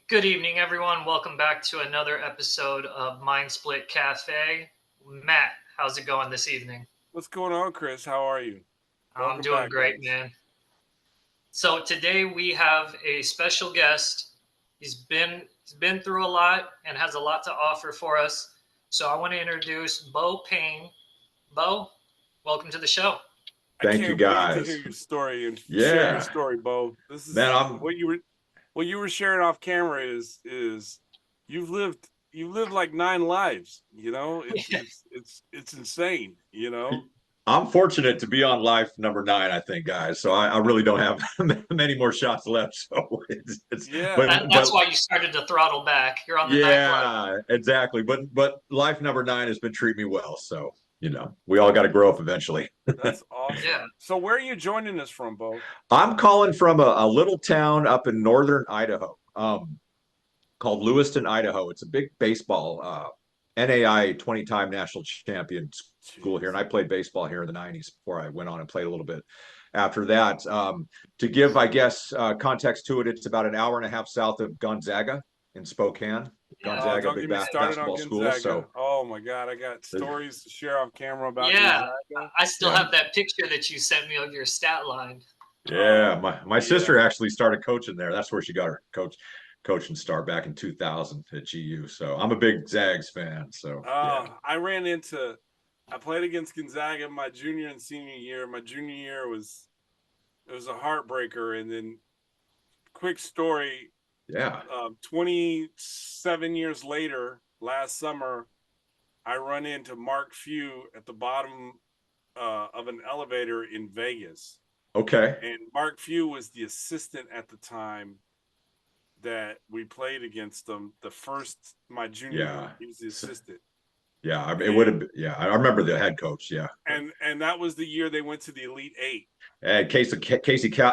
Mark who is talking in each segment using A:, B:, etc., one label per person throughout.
A: Good evening, everyone. Welcome back to another episode of Mind Split Cafe. Matt, how's it going this evening?
B: What's going on, Chris? How are you?
A: I'm
B: Welcome
A: doing
B: back,
A: great,
B: guys.
A: man. So today we have a special guest. He's been through a lot and has a lot to offer for us. So I want to introduce Beau Payne. Beau, welcome to the show.
B: I
C: Thank you,
B: can't wait to hear
C: guys.
B: your story and share your
C: Yeah,
B: story, Bo. This
C: man,
B: is what you were sharing off camera is you've lived like 9 lives. It's insane.
C: I'm fortunate to be on life number 9, I think, guys. So I really don't have many more shots left. So it's
B: Yeah.
A: That's why you started to throttle back. You're on the ninth life.
C: yeah, exactly. But life number 9 has been treating me well. So we all got to grow up eventually.
B: That's awesome.
A: Yeah.
B: So where are you joining us from, Bo?
C: I'm calling from a little town up in northern Idaho, called Lewiston, Idaho. It's a big baseball, NAI 20-time national champion school here. And I played baseball here in the 90s before I went on and played a little bit after that. To give, I guess, context to it, it's about an hour and a half south of Gonzaga in Spokane. Gonzaga,
B: Don't
C: big
B: get me started on
C: basketball school.
B: Gonzaga.
C: So,
B: Oh my God, I got stories to share off camera about
A: Yeah.
B: Gonzaga.
A: I still
C: Yeah.
A: have that picture that you sent me of your stat line.
C: yeah, my
B: Yeah.
C: sister actually started coaching there. That's where she got her coaching start back in 2000 at GU. So I'm a big Zags fan. So yeah.
B: I played against Gonzaga my junior and senior year. My junior year it was a heartbreaker. And then quick story,
C: Yeah.
B: 27 years later, last summer, I run into Mark Few at the bottom of an elevator in Vegas.
C: Okay.
B: And Mark Few was the assistant at the time that we played against them. My junior year, he was the assistant.
C: Yeah, it would have. Yeah, I remember the head coach. Yeah,
B: and that was the year they went to the Elite Eight.
C: and Casey,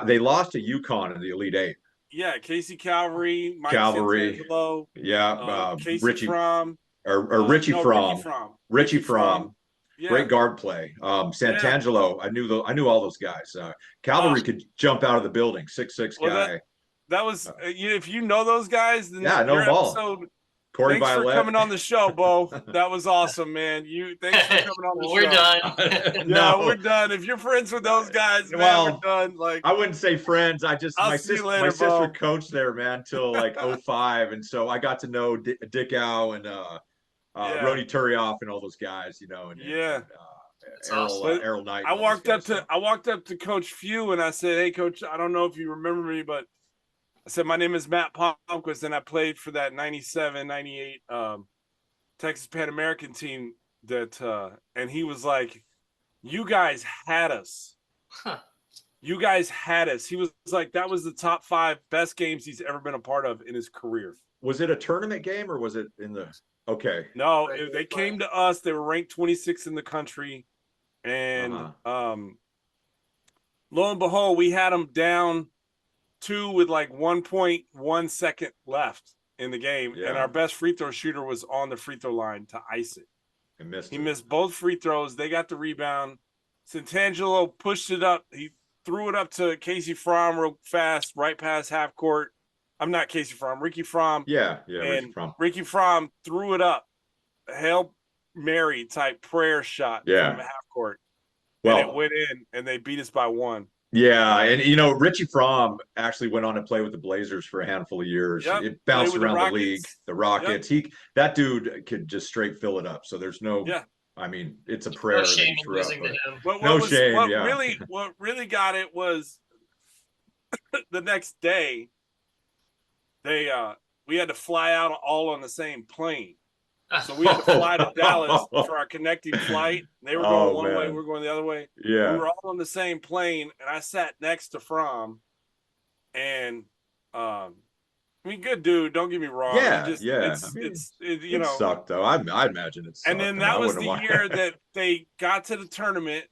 C: they lost to UConn in the Elite Eight.
B: Yeah, Casey Calvary, Mike
C: Cavalry.
B: Santangelo,
C: Yeah,
B: Casey
C: Richie
B: Fromm,
C: or Richie Fromm. Richie Fromm.
B: Yeah.
C: Great guard play. Santangelo, I knew all those guys. Cavalry could jump out of the building. 6'6" guy.
B: That was if you know those guys, then
C: Yeah, know them all.
B: episode.
C: Corey
B: Thanks
C: Violet.
B: for coming on the show, Bo. That was awesome, man. Thanks for coming on the
A: We're
B: show.
A: done.
B: Yeah, we're done. If you're friends with those guys, man,
C: Well,
B: we're done. Like
C: I wouldn't say friends.
B: I'll
C: My
B: see you
C: sister,
B: later,
C: my sister
B: Bo.
C: coached there, man, till like 05, and so I got to know Dick Ow and Rody Turioff and all those guys, and Errol Knight.
B: I walked up to Coach Few and I said, "Hey, Coach, I don't know if you remember me, but I said my name is Matt Palmquist and I played for that 97, 98 Texas Pan American team and he was like, "You guys had us."
A: Huh.
B: You guys had us. He was like, that was the top 5 best games he's ever been a part of in his career.
C: Was it a tournament game or was it in the? Okay.
B: No, they came to us. They were ranked 26 in the country, and lo and behold, we had them down 2 with like 1.1 second left in the game, and our best free throw shooter was on the free throw line to ice it. He missed both free throws. They got the rebound. Santangelo pushed it up. He threw it up to Casey Fromm real fast, right past half court. I'm not Casey Fromm, Ricky Fromm.
C: Yeah, Ricky Fromm.
B: Ricky Fromm threw it up. A Hail Mary type prayer shot from half court. Well, and it went in, and they beat us by 1.
C: Yeah, and Richie Fromm actually went on to play with the Blazers for a handful of years.
B: Yep.
C: It bounced around the league, the Rockets. Yep. That dude could just straight fill it up. So there's no. Yeah. I mean, it's a prayer.
A: No shame in losing to him.
B: What really got it was the next day. We had to fly out all on the same plane. So we had to fly to Dallas for our connecting flight. They were going one way, we were going the other way.
C: Yeah.
B: We were all on the same plane, and I sat next to Fromm. And I mean, good dude, don't get me wrong.
C: Yeah,
B: it
C: sucked though. I imagine it sucked.
B: And then that was the year that they got to the tournament,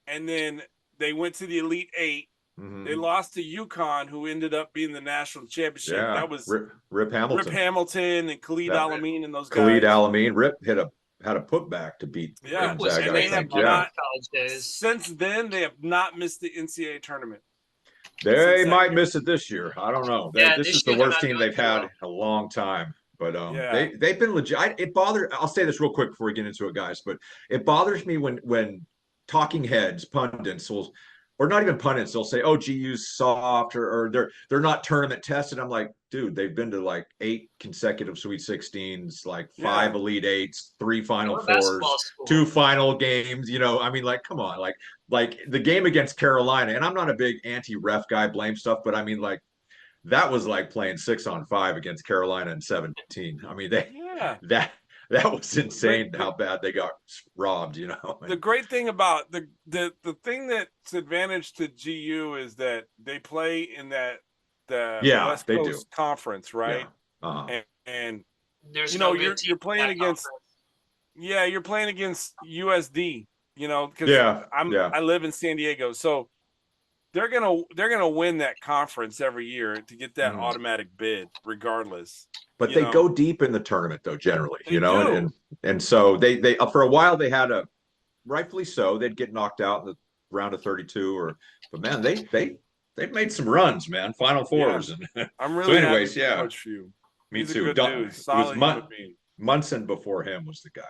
B: and then they went to the Elite Eight. Mm-hmm. They lost to UConn, who ended up being the national championship.
C: Yeah.
B: That was
C: Rip Hamilton
B: and Khalid Alameen and those guys.
C: Khalid Alameen. Rip had a putback to beat Gonzaga.
B: Since then, they have not missed the NCAA tournament.
C: They
B: Since that
C: might
B: year.
C: miss it this year. I don't know.
A: Yeah,
C: This is
A: this
C: the
A: year they're
C: worst
A: not
C: team
A: doing
C: they've
A: too
C: had
A: well.
C: in a long time. But
B: Yeah.
C: they've been legit. It bothered. I'll say this real quick before we get into it, guys. But it bothers me when talking heads, pundits will, or not even pundits, they'll say, "Oh, GU's soft," or they're not tournament tested. I'm like, dude, they've been to like 8 consecutive Sweet 16s, like 5
B: Yeah.
C: Elite Eights, 3 Final
A: We're a basketball
C: Fours,
A: school.
C: 2 final games. I mean, like, come on, like the game against Carolina. And I'm not a big anti-ref guy, blame stuff, but I mean, like, that was like playing 6-on-5 against Carolina in 17. I mean,
B: Yeah.
C: that was insane
B: The
C: how bad they got robbed,
B: the great thing about the thing that's advantage to GU is that they play in the
C: Yeah,
B: West
C: they do.
B: Coast Conference, right?
C: Yeah.
B: And
A: There's no good team
B: you're
A: in
B: playing
A: that
B: against
A: conference.
B: you're playing against USD, because
C: Yeah.
B: I live in San Diego, so they're gonna win that conference every year to get that
C: Mhm.
B: automatic bid, regardless.
C: But they go deep in the tournament though, generally,
B: They
C: and
B: do.
C: and so they for a while they had a, rightfully so, they'd get knocked out in the round of 32, but man, they've made some runs, man, Final
B: Yeah.
C: Fours. And
B: I'm
C: so
B: really happy
C: anyways,
B: for
C: yeah,
B: Coach Few.
C: me
B: He's a
C: too.
B: good dude,
C: It was
B: solid human being.
C: Munson before him was the guy.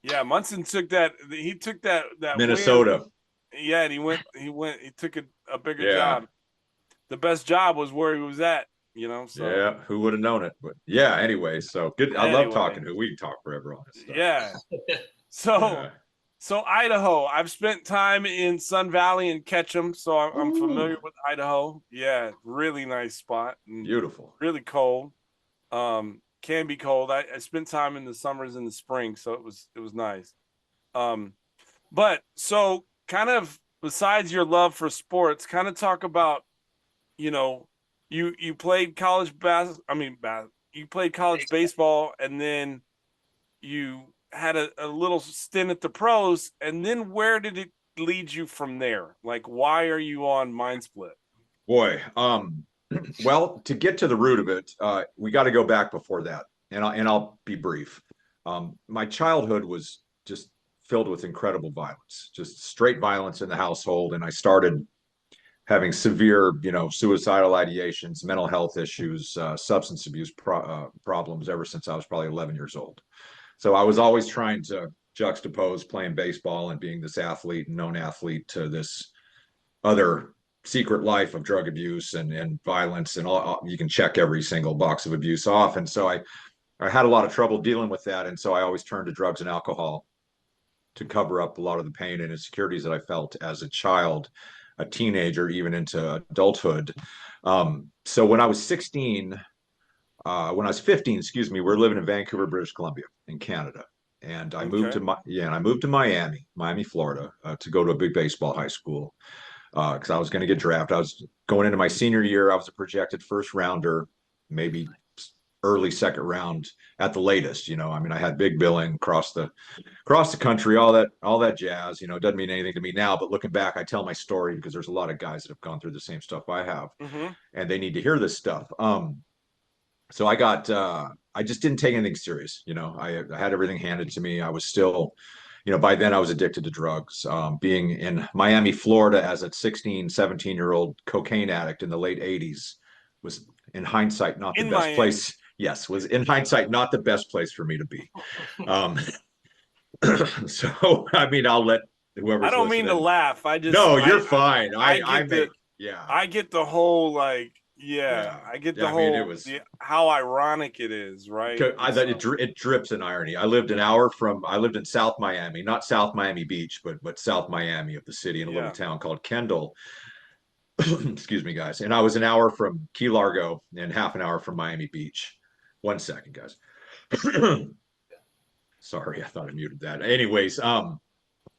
B: Yeah, Munson took that. He took that win.
C: Minnesota.
B: Yeah, and he took a bigger
C: Yeah.
B: job. The best job was where he was at. So
C: Yeah, who would have known it? But yeah, anyway, so good. I love
B: anyway,
C: talking to. We can talk forever on this stuff.
B: yeah. So
C: Yeah.
B: so Idaho. I've spent time in Sun Valley and Ketchum, so I'm familiar with Idaho. Yeah, really nice spot. And
C: Beautiful.
B: really cold. Can be cold. I spent time in the summers and the spring, so it was nice. But so kind of besides your love for sports, kind of talk about, you played college you played college baseball, and then you had a little stint at the pros, and then where did it lead you from there? Like, why are you on Mind Split?
C: Boy, well, to get to the root of it, we got to go back before that, and I'll be brief. My childhood was just filled with incredible violence, just straight violence in the household, and I started having severe, suicidal ideations, mental health issues, substance abuse problems ever since I was probably 11 years old. So I was always trying to juxtapose playing baseball and being this athlete and known athlete to this other secret life of drug abuse and violence, and all. You can check every single box of abuse off. And so I had a lot of trouble dealing with that. And so I always turned to drugs and alcohol to cover up a lot of the pain and insecurities that I felt as a child, a teenager, even into adulthood. So when I was 15, excuse me, we were living in Vancouver, British Columbia in Canada. And I moved to Miami, Florida, to go to a big baseball high school, because I was going to get drafted. I was going into my senior year. I was a projected first rounder, maybe early second round at the latest. I mean, I had big billing across the country, all that jazz. It doesn't mean anything to me now, but looking back, I tell my story because there's a lot of guys that have gone through the same stuff I have, and they need to hear this stuff. So I just didn't take anything serious. I had everything handed to me. I was still, by then I was addicted to drugs. Being in Miami, Florida as a 16, 17-year-old cocaine addict in the late 80s was, in hindsight, not the best place. Yes, was in hindsight not the best place for me to be. So I mean, I'll let whoever's
B: I don't
C: listening.
B: mean to laugh.
C: No, you're fine.
B: I get the whole, like, I get the whole,
C: it was
B: how ironic it is, right?
C: It drips in irony. I lived in South Miami, not South Miami Beach, but South Miami of the city, in a little town called Kendall. Excuse me, guys. And I was an hour from Key Largo and half an hour from Miami Beach. 1 second, guys. Sorry, I thought I muted that. Anyways,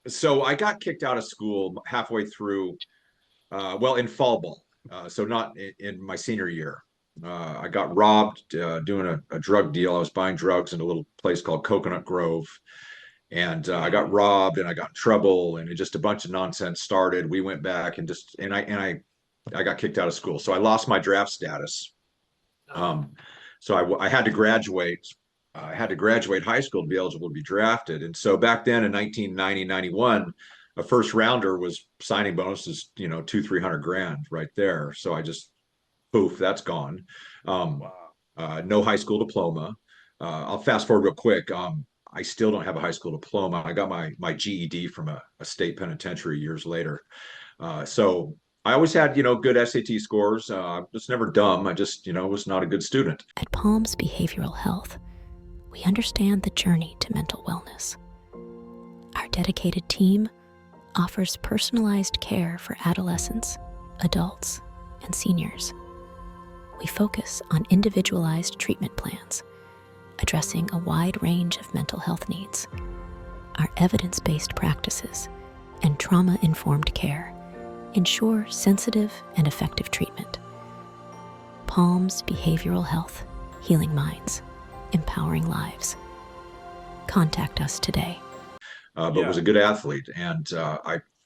C: so I got kicked out of school halfway through, in fall ball. So not in my senior year. I got robbed doing a drug deal. I was buying drugs in a little place called Coconut Grove. And I got robbed and I got in trouble, and just a bunch of nonsense started. We went back and I got kicked out of school. So I lost my draft status. So I had to graduate. I had to graduate high school to be eligible to be drafted. And so back then in 1990, 91, a first rounder was signing bonuses, 200-300 grand right there. So I just, poof, that's gone.
B: Wow.
C: No high school diploma. I'll fast forward real quick. I still don't have a high school diploma. I got my GED from a state penitentiary years later. So I always had, good SAT scores. I was never dumb. I just, was not a good student.
D: At Palms Behavioral Health, we understand the journey to mental wellness. Our dedicated team offers personalized care for adolescents, adults, and seniors. We focus on individualized treatment plans, addressing a wide range of mental health needs. Our evidence-based practices and trauma-informed care ensure sensitive and effective treatment. Palms Behavioral Health, healing minds, empowering lives. Contact us today.
C: But was a good athlete, and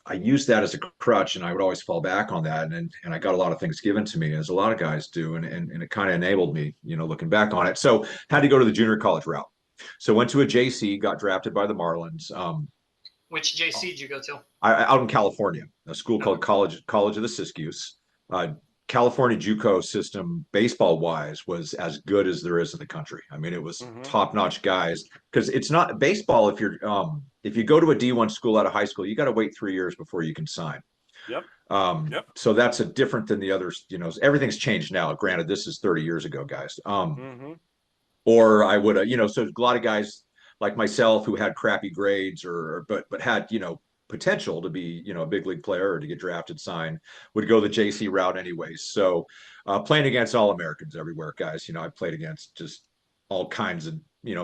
C: I used that as a crutch, and I would always fall back on that, and I got a lot of things given to me, as a lot of guys do, and it kind of enabled me, looking back on it. So had to go to the junior college route. So went to a JC, got drafted by the Marlins.
A: Which JC did you go to?
C: Out in California, a school called College of the Siskiyous. California JUCO system, baseball wise, was as good as there is in the country. I mean, it was top notch guys, because it's not baseball. If you go to a D1 school out of high school, you got to wait 3 years before you can sign.
B: Yep.
C: So that's a different than the others. Everything's changed now. Granted, this is 30 years ago, guys. Or I would have, so a lot of guys like myself who had crappy grades but had, potential to be, a big league player or to get drafted, sign, would go the JC route anyways. So playing against all Americans everywhere, guys. I played against just all kinds of,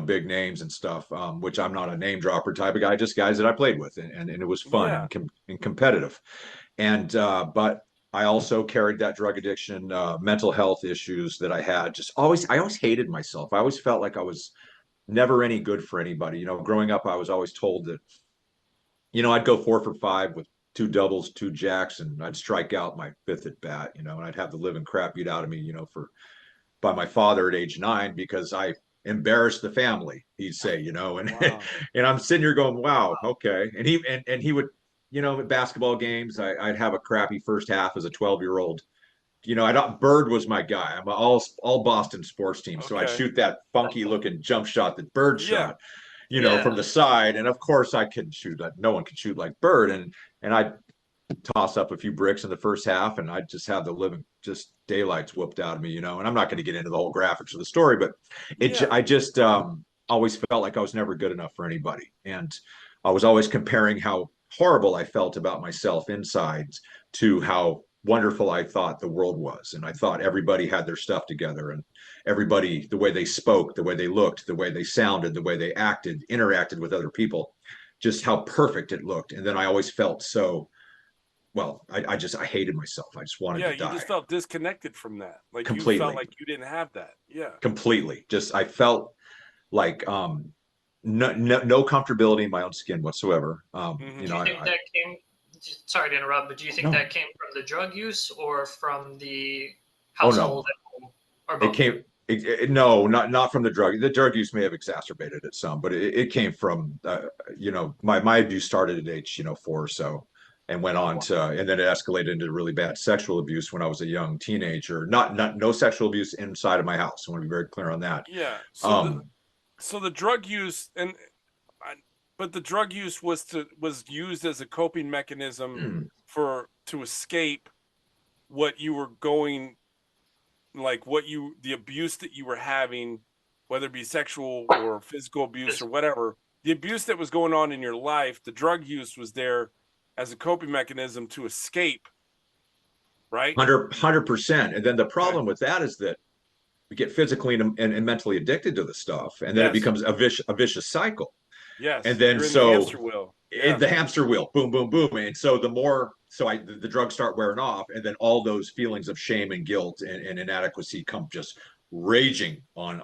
C: big names and stuff, which I'm not a name dropper type of guy, just guys that I played with, and it was fun and competitive. And but I also carried that drug addiction, mental health issues that I had. I always hated myself. I always felt like I was never any good for anybody. Growing up, I was always told that, I'd go 4 for 5 with 2 doubles, 2 jacks, and I'd strike out my 5th at bat, and I'd have the living crap beat out of me, by my father at age 9 because I embarrassed the family, he'd say, and wow. And I'm sitting here going, wow, okay. And he would, at basketball games, I'd have a crappy first half as a 12-year-old. Bird was my guy. I'm all Boston sports team. So I'd shoot that funky looking jump shot that Bird shot, from the side. And of course I couldn't shoot that. No one could shoot like Bird. And I'd toss up a few bricks in the first half, and I'd just have the living just daylights whooped out of me, and I'm not going to get into the whole graphics of the story, but I just always felt like I was never good enough for anybody. And I was always comparing how horrible I felt about myself inside to how wonderful I thought the world was. And I thought everybody had their stuff together, and everybody, the way they spoke, the way they looked, the way they sounded, the way they acted, interacted with other people, just how perfect it looked. And then I always felt so, well, I hated myself. I just wanted to die.
B: You just felt disconnected from that. Like
C: completely.
B: You felt like you didn't have that. Yeah.
C: Completely. I felt like no comfortability in my own skin whatsoever.
A: Do you think that came? Sorry to interrupt, but do you think that came from the drug use or from the household at home? Or both?
C: It came. No, not from the drug. The drug use may have exacerbated it some, but it came from my abuse started at age 4 or so, and went on to, and then it escalated into really bad sexual abuse when I was a young teenager. No sexual abuse inside of my house. I want to be very clear on that.
B: Yeah. So the drug use but the drug use was used as a coping mechanism to escape what you were going, like the abuse that you were having, whether it be sexual or physical abuse or whatever, the abuse that was going on in your life. The drug use was there as a coping mechanism to escape, right?
C: 100%. And then the problem with that is that we get physically and mentally addicted to the stuff, and then it becomes a vicious cycle.
B: Yes.
C: And then
B: the hamster wheel.
C: The hamster wheel, boom, boom, boom. And so the drugs start wearing off, and then all those feelings of shame and guilt and inadequacy come just raging on,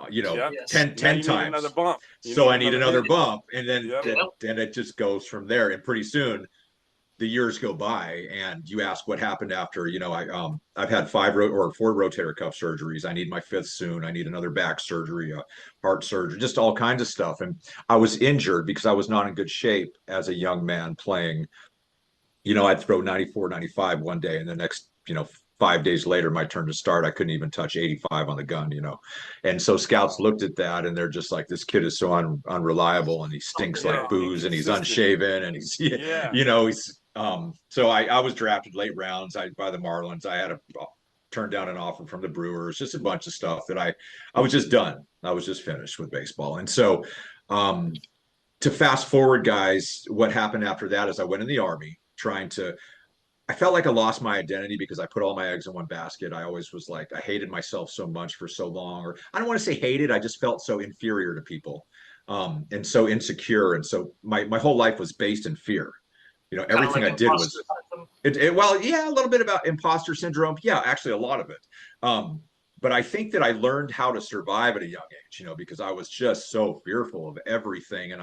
C: 10 times.
B: Another bump.
C: I need another bump. And then it just goes from there. And pretty soon the years go by, and you ask what happened after. I've had 4 rotator cuff surgeries. I need my 5th soon. I need another back surgery, heart surgery, just all kinds of stuff. And I was injured because I was not in good shape as a young man playing I'd throw 94, 95 one day, and the next, 5 days later, my turn to start, I couldn't even touch 85 on the gun, And so scouts looked at that and they're just like, this kid is so unreliable, and he stinks
B: Yeah,
C: like booze, and he's
B: inconsistent.
C: unshaven, and he's,
B: Yeah.
C: he's, so I was drafted late rounds by the Marlins. I had a turned down an offer from the Brewers, just a bunch of stuff that I was just done. I was just finished with baseball. And so, to fast forward, guys, what happened after that is I went in the Army I felt like I lost my identity because I put all my eggs in one basket. I always was like, I hated myself so much for so long, or I don't want to say hated. I just felt so inferior to people, and so insecure. And so my whole life was based in fear.
A: Kind of
C: Everything
A: like
C: I did was well, yeah, a little bit about imposter syndrome. Yeah, actually, a lot of it. But I think that I learned how to survive at a young age, because I was just so fearful of everything, and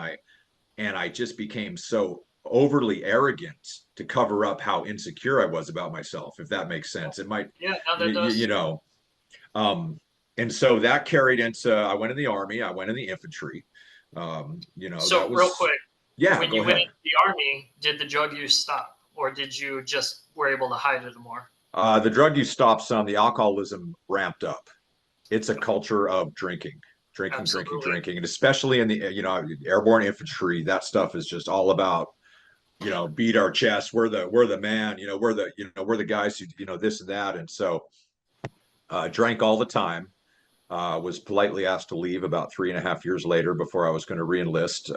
C: I just became so overly arrogant to cover up how insecure I was about myself, if that makes sense. It might,
A: Yeah, no, that does.
C: um, and so that carried into, I went in the Army, I went in the infantry.
A: So
C: that was,
A: real quick,
C: yeah,
A: when
C: go
A: you went
C: ahead.
A: into the Army, did the drug use stop, or did you just were able to hide it more?
C: The drug use stopped some, the alcoholism ramped up. It's a culture of drinking, drinking, drinking,
A: Absolutely.
C: drinking. And especially in the, airborne infantry, that stuff is just all about, beat our chest. We're the man, we're the guys who, this and that. And so, drank all the time. Was politely asked to leave about 3.5 years later before I was going to reenlist.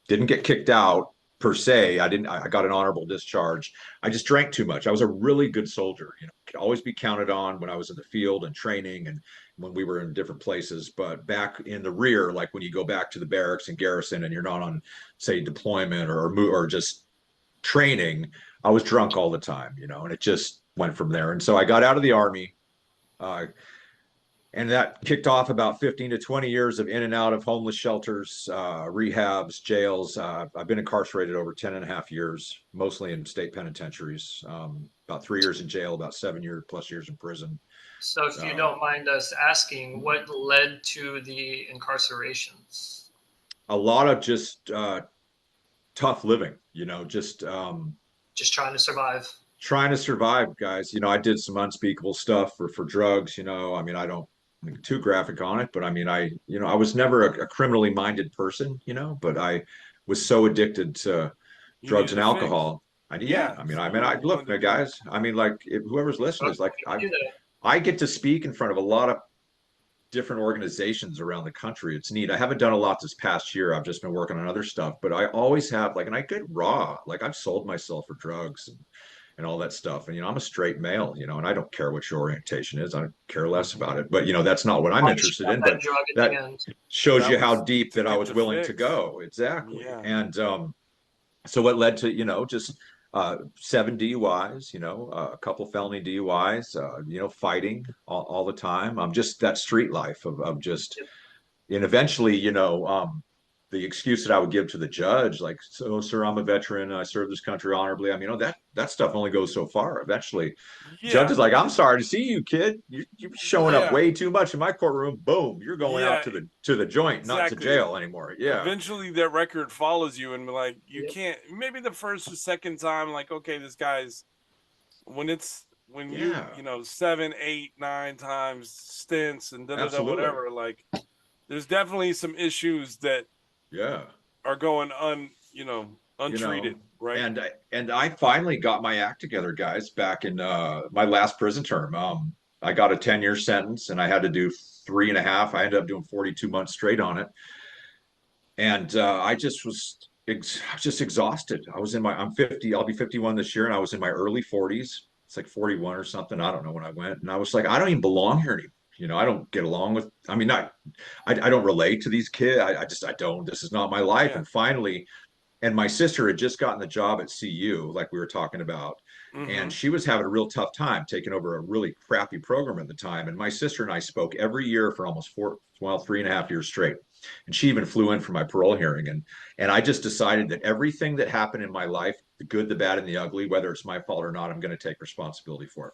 C: Didn't get kicked out per se. I got an honorable discharge. I just drank too much. I was a really good soldier, could always be counted on when I was in the field and training and when we were in different places. But back in the rear, like when you go back to the barracks and garrison and you're not on, say, deployment or just training, I was drunk all the time, and it just went from there. And so I got out of the Army. And that kicked off about 15 to 20 years of in and out of homeless shelters, rehabs, jails. I've been incarcerated over 10 and a half years, mostly in state penitentiaries, about 3 years in jail, about 7+ years in prison.
A: So if you don't mind us asking, what led to the incarcerations?
C: A lot of just tough living,
A: Just trying to survive.
C: trying to survive, guys. I did some unspeakable stuff for drugs. I mean, I don't too graphic on it, but I mean, I was never a criminally minded person, but I was so addicted to drugs and alcohol. I look, guys. I mean, like, whoever's listening is like, I get to speak in front of a lot of different organizations around the country. It's neat. I haven't done a lot this past year. I've just been working on other stuff, but I always have, like, and I get raw. Like, I've sold myself for drugs and all that stuff. And, I'm a straight male, and I don't care what your orientation is. I care less about it. But, that's not what I'm interested in. But that shows you how deep that I was willing to go. Exactly.
B: Yeah.
C: And so what led to, just 7 DUIs, a couple felony DUIs, fighting all the time. Just that street life of just, and eventually, the excuse that I would give to the judge, like, so, sir, I'm a veteran. I served this country honorably. I mean, that stuff only goes so far. Eventually, judge is like, I'm sorry to see you, kid. You're showing up way too much in my courtroom. Boom, you're going out to the joint, not to jail anymore. Yeah.
B: Eventually, that record follows you, and like you can't. Maybe the first or second time, like, okay, this guy's when you 7, 8, 9 times stints and whatever. Like, there's definitely some issues that are going untreated, right?
C: And I finally got my act together, guys, back in my last prison term. I got a 10-year sentence and I had to do 3.5. I ended up doing 42 months straight on it. And I just was just exhausted. I'm 50, I'll be 51 this year, and I was in my early 40s. It's like 41 or something. I don't know when I went. And I was like, I don't even belong here anymore. I don't get along with, I mean, I don't relate to these kids. I don't, this is not my life. And finally, and my sister had just gotten the job at CU, like we were talking about. And she was having a real tough time taking over a really crappy program at the time. And my sister and I spoke every year for almost 3.5 years straight. And she even flew in for my parole hearing. And I just decided that everything that happened in my life, the good, the bad, and the ugly, whether it's my fault or not, I'm going to take responsibility for it.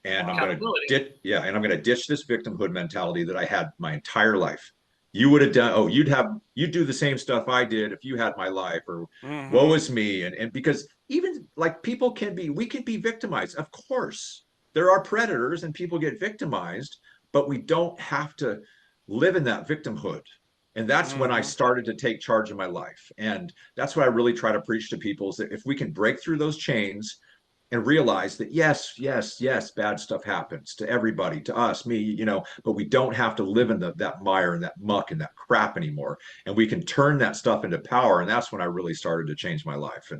C: And I'm going to ditch this victimhood mentality that I had my entire life. you would have done, oh, you'd do the same stuff I did if you had my life, or woe
B: Mm-hmm.
C: is me. And because even like we can be victimized. Of course, there are predators and people get victimized, but we don't have to live in that victimhood. And that's when I
B: Mm-hmm.
C: started to take charge of my life. And that's what I really try to preach to people, is that if we can break through those chains and realize that yes, yes, yes, bad stuff happens to everybody, to us, me, but we don't have to live in that mire and that muck and that crap anymore. And we can turn that stuff into power. And that's when I really started to change my life.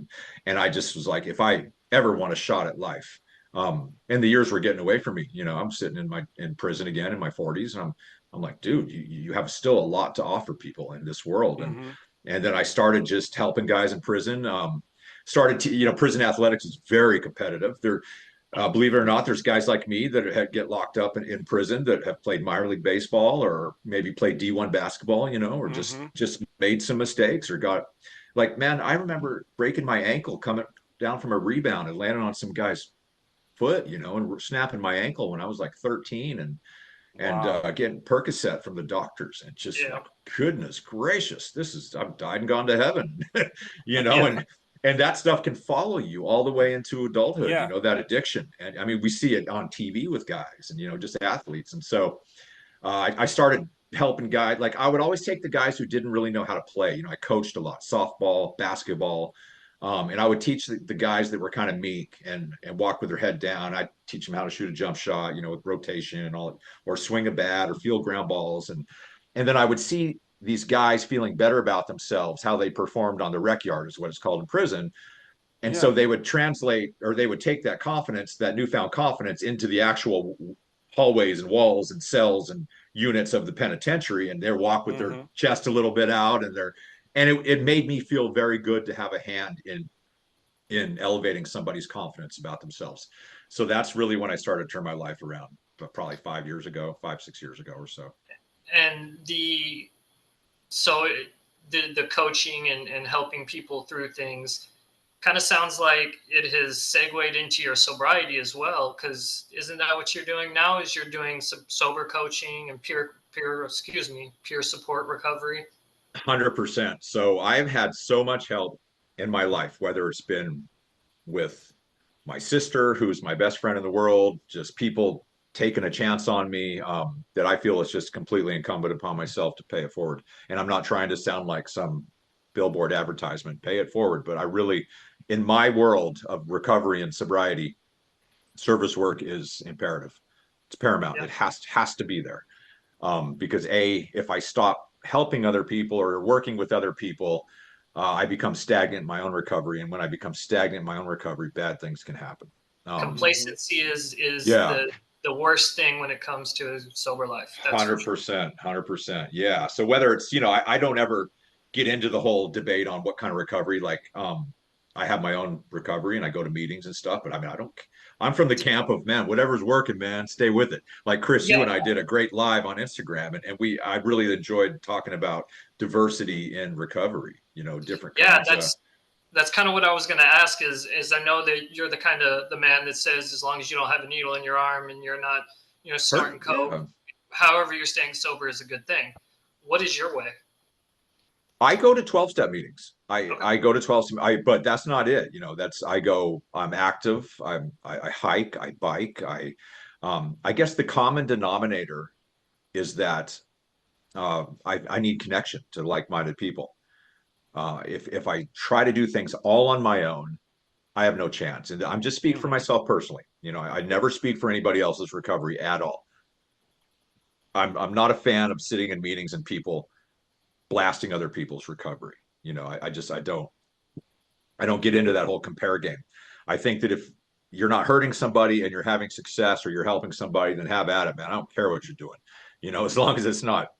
C: And I just was like, if I ever want a shot at life, and the years were getting away from me, I'm sitting in prison again in my 40s, and I'm like, dude, you have still a lot to offer people in this world. And
B: Mm-hmm.
C: and then I started just helping guys in prison. Prison athletics is very competitive. Believe it or not, there's guys like me that get locked up in prison that have played minor league baseball, or maybe played D1 basketball, or just
B: Mm-hmm.
C: just made some mistakes, or got like, man, I remember breaking my ankle coming down from a rebound and landing on some guy's foot, and snapping my ankle when I was like 13, and
B: Wow.
C: getting Percocet from the doctors, and just
A: Yeah.
C: like, goodness gracious, I've died and gone to heaven,
A: Yeah.
C: and that stuff can follow you all the way into adulthood,
B: Yeah.
C: that addiction. And I mean, we see it on TV with guys, and just athletes. And so I started helping guys. Like, I would always take the guys who didn't really know how to play. I coached a lot, softball, basketball. And I would teach the guys that were kind of meek and walk with their head down. I'd teach them how to shoot a jump shot, with rotation and all, or swing a bat or field ground balls. And then I would see these guys feeling better about themselves, how they performed on the rec yard is what it's called in prison. And so
B: Yeah.
C: they would translate, or they would take that confidence, that newfound confidence, into the actual hallways and walls and cells and units of the penitentiary, and they walk with their
B: Mm-hmm.
C: chest a little bit out, and it made me feel very good to have a hand in elevating somebody's confidence about themselves. So that's really when I started to turn my life around, but probably 5 years ago, 5, 6 years ago or so.
A: And so the coaching and helping people through things kind of sounds like it has segued into your sobriety as well, because isn't that what you're doing now? Is you're doing some sober coaching and peer support recovery?
C: 100%. So I've had so much help in my life, whether it's been with my sister, who's my best friend in the world, just people taking a chance on me, that I feel is just completely incumbent upon myself to pay it forward. And I'm not trying to sound like some billboard advertisement, pay it forward, but I really, in my world of recovery and sobriety, service work is imperative. It's paramount.
A: Yeah.
C: It has to be there. Because if I stop helping other people or working with other people, I become stagnant in my own recovery. And when I become stagnant in my own recovery, bad things can happen.
B: Mm-hmm.
A: Complacency is
C: Yeah,
A: the worst thing when it comes to a sober life. That's for sure.
C: 100%, 100%. Yeah. So whether it's, I don't ever get into the whole debate on what kind of recovery. Like, I have my own recovery and I go to meetings and stuff, but I mean, I'm from the camp of, man, whatever's working, man, stay with it. Like Chris, you
A: Yeah.
C: and I did a great live on Instagram, and I really enjoyed talking about diversity in recovery, different
A: Yeah,
C: kinds of.
A: that's kind of what I was going to ask is I know that you're the kind of the man that says, as long as you don't have a needle in your arm and you're not, snorting coke,
C: Yeah.
A: however you're staying sober is a good thing. What is your way?
C: I go to 12-step meetings.
A: Okay.
C: I go to 12, but that's not it. I'm active. I hike, I bike. I guess the common denominator is that I need connection to like-minded people. If I try to do things all on my own, I have no chance. And I'm just speaking for
B: Mm-hmm.
C: myself personally. I never speak for anybody else's recovery at all. I'm not a fan of sitting in meetings and people blasting other people's recovery. I don't get into that whole compare game. I think that if you're not hurting somebody and you're having success, or you're helping somebody, then have at it, man. I don't care what you're doing, as long as it's not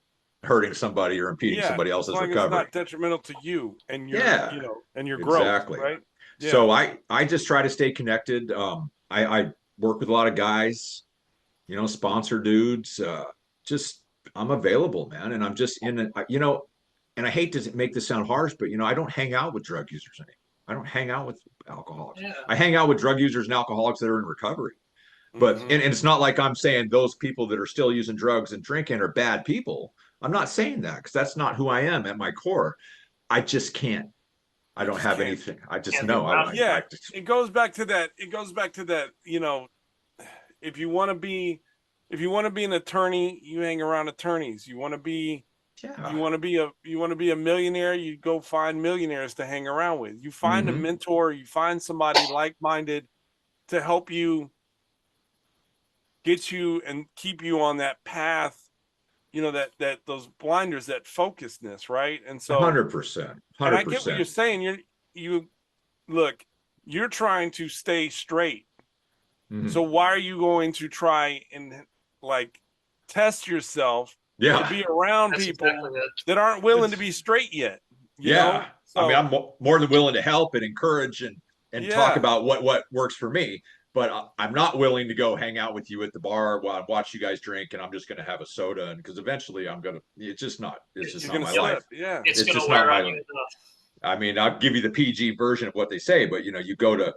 C: hurting somebody or impeding
B: Yeah.
C: somebody
B: As
C: else's
B: long as it's
C: recovery.
B: not detrimental to you and your,
C: Yeah,
B: and your growth,
C: exactly.
B: right? Yeah.
C: So I just try to stay connected. I work with a lot of guys, sponsor dudes. Just I'm available, man, and I'm just in it. And I hate to make this sound harsh, but I don't hang out with drug users anymore. I don't hang out with alcoholics.
A: Yeah.
C: I hang out with drug users and alcoholics that are in recovery. But
B: Mm-hmm.
C: and it's not like I'm saying those people that are still using drugs and drinking are bad people. I'm not saying that because that's not who I am at my core. I just can't. I don't have anything. I just
A: Can't
C: know.
A: be proud.
B: Yeah, it goes back to that. It goes back to that. If you want to be an attorney, you hang around attorneys. You want to be a millionaire, you go find millionaires to hang around with. You find a mentor, you find somebody like-minded to help you, get you and keep you on that path, that those blinders, that focusedness, right? And so
C: 100%.
B: and I get what you're
C: 100%.
B: saying. You look, you're trying to stay straight. So why are you going to try and like test yourself to be around people that aren't willing to be straight yet? You know? So,
C: I mean, I'm more than willing to help and encourage and talk about what works for me. But I'm not willing to go hang out with you at the bar while I watch you guys drink, and I'm just going to have a soda, and because eventually I'm going to. It's just not my life.
B: Yeah,
A: it's going to wear on you enough.
C: I mean, I'll give you the PG version of what they say, but you go to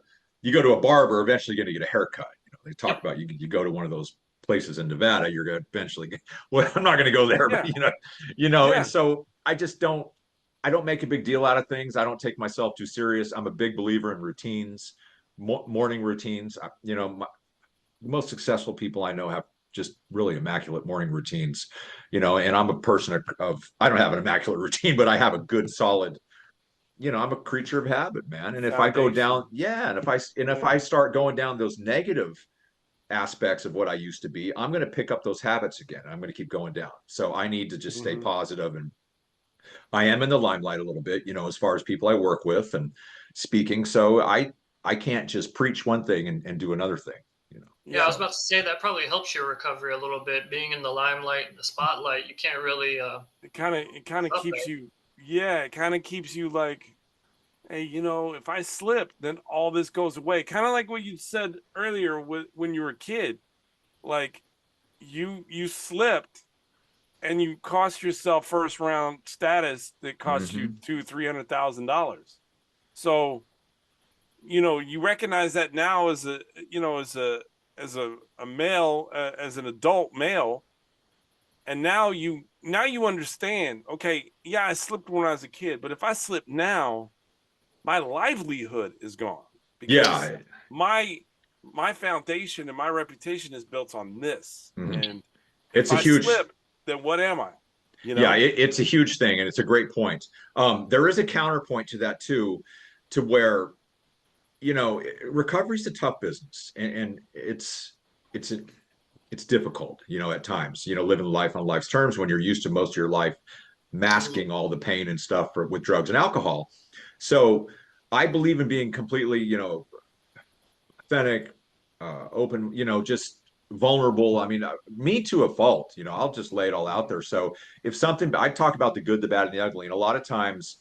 C: a barber, eventually you're going to get a haircut. They talk about you go to one of those places in Nevada, you're going to eventually get. Well, I'm not going to go there, but and so I just don't. I don't make a big deal out of things. I don't take myself too serious. I'm a big believer in routines, morning routines. The most successful people I know have just really immaculate morning routines, and I'm a person of I don't have an immaculate routine, but I have a good solid. I'm a creature of habit, man. And if I go down, and if I start going down those negative aspects of what I used to be, I'm going to pick up those habits again. I'm going to keep going down. So I need to just stay positive. And I am in the limelight a little bit, as far as people I work with and speaking. So I can't just preach one thing and do another thing.
A: Yeah, I was about to say that probably helps your recovery a little bit. Being in the limelight, in the spotlight, you can't really.
B: It kind of keeps you. Yeah, it kind of keeps you like, hey, if I slip, then all this goes away. Kind of like what you said earlier when you were a kid, like you slipped and you cost yourself first round status that cost you $200,000-$300,000. So, you recognize that now as a male, as an adult male, and now you understand. Okay, yeah, I slipped when I was a kid, but if I slip now, my livelihood is gone because my foundation and my reputation is built on this. And
C: it's a huge
B: slip, then what am I?
C: Yeah, it's a huge thing, and it's a great point. There is a counterpoint to that too, to where recovery is a tough business, and it's difficult, at times, living life on life's terms when you're used to most of your life masking all the pain and stuff with drugs and alcohol. So I believe in being completely, authentic, open, just vulnerable. I mean, me to a fault, I'll just lay it all out there. So if something, I talk about the good, the bad, and the ugly. And a lot of times,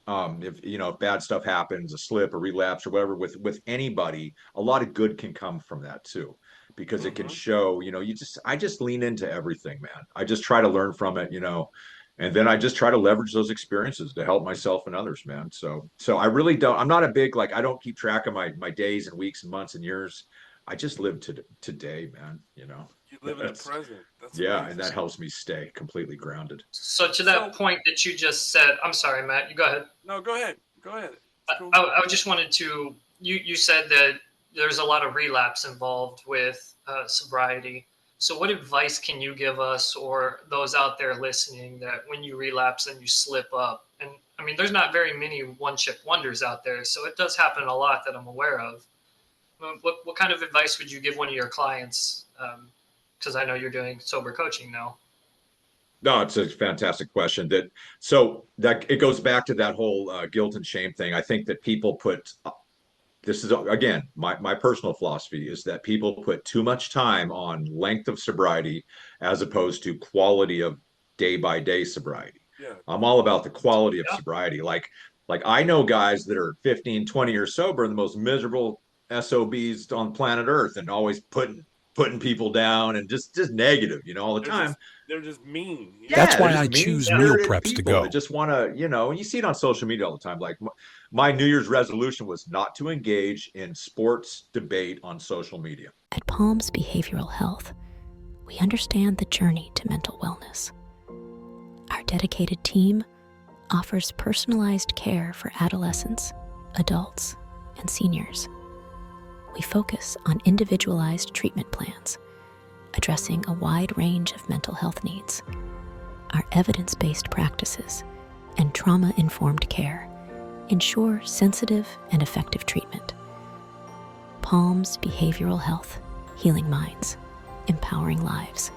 C: if bad stuff happens, a slip, a relapse, or whatever, with anybody, a lot of good can come from that too, because it can show, I just lean into everything, man. I just try to learn from it, and then I just try to leverage those experiences to help myself and others, man. So I really don't, I'm not a big, I don't keep track of my days and weeks and months and years. I just live today, man. You
B: live in the present. That's
C: amazing. And that helps me stay completely grounded.
A: So to that point that you just said, I'm sorry, Matt, you go ahead.
B: No, go ahead. Cool.
A: I just wanted to, you said that there's a lot of relapse involved with sobriety. So what advice can you give us or those out there listening that when you relapse and you slip up, and I mean, there's not very many one-chip wonders out there, so it does happen a lot that I'm aware of. What kind of advice would you give one of your clients? Because I know you're doing sober coaching now.
C: No, it's a fantastic question. So it goes back to that whole guilt and shame thing. I think that people this is, again, my personal philosophy is that people put too much time on length of sobriety as opposed to quality of day by day sobriety.
B: Yeah.
C: I'm all about the quality of sobriety. Like I know guys that are 15, 20 years sober, the most miserable SOBs on planet Earth, and always putting people down and just negative, all the time.
B: They're just mean.
E: Yeah, that's why I choose meal preps to go.
C: They just want to, and you see it on social media all the time. Like my New Year's resolution was not to engage in sports debate on social media.
D: At Palms Behavioral Health, we understand the journey to mental wellness. dedicated team offers personalized care for adolescents, adults, and seniors. We focus on individualized treatment plans, addressing a wide range of mental health needs. Our evidence-based practices and trauma-informed care ensure sensitive and effective treatment. Palms Behavioral Health, healing minds, empowering lives.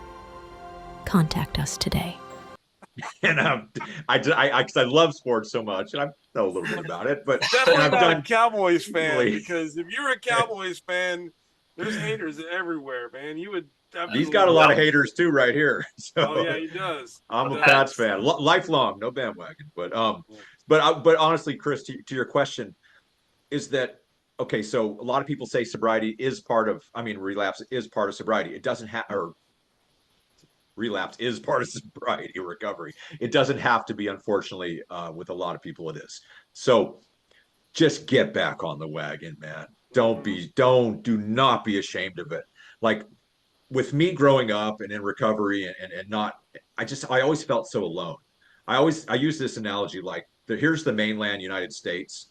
D: Contact us today.
C: And because I love sports so much, and I know a little bit about it, but
B: Definitely
C: I've
B: not
C: done
B: a Cowboys fan,
C: really-
B: because if you're a Cowboys fan, there's haters everywhere, man. You would definitely.
C: He's got a lot of haters too, right here. So
B: Oh yeah, he does.
C: I'm
B: He
C: a
B: does.
C: Pats fan, lifelong, no bandwagon. But honestly, Chris, to your question, is that okay? So a lot of people say sobriety is part of. I mean, relapse is part of sobriety. It doesn't have or relapse is part of sobriety recovery. It doesn't have to be, unfortunately. With a lot of people, it is. So just get back on the wagon, man. Do not be ashamed of it. Like with me growing up and in recovery and not, I always felt so alone. I use this analogy like here's the mainland United States,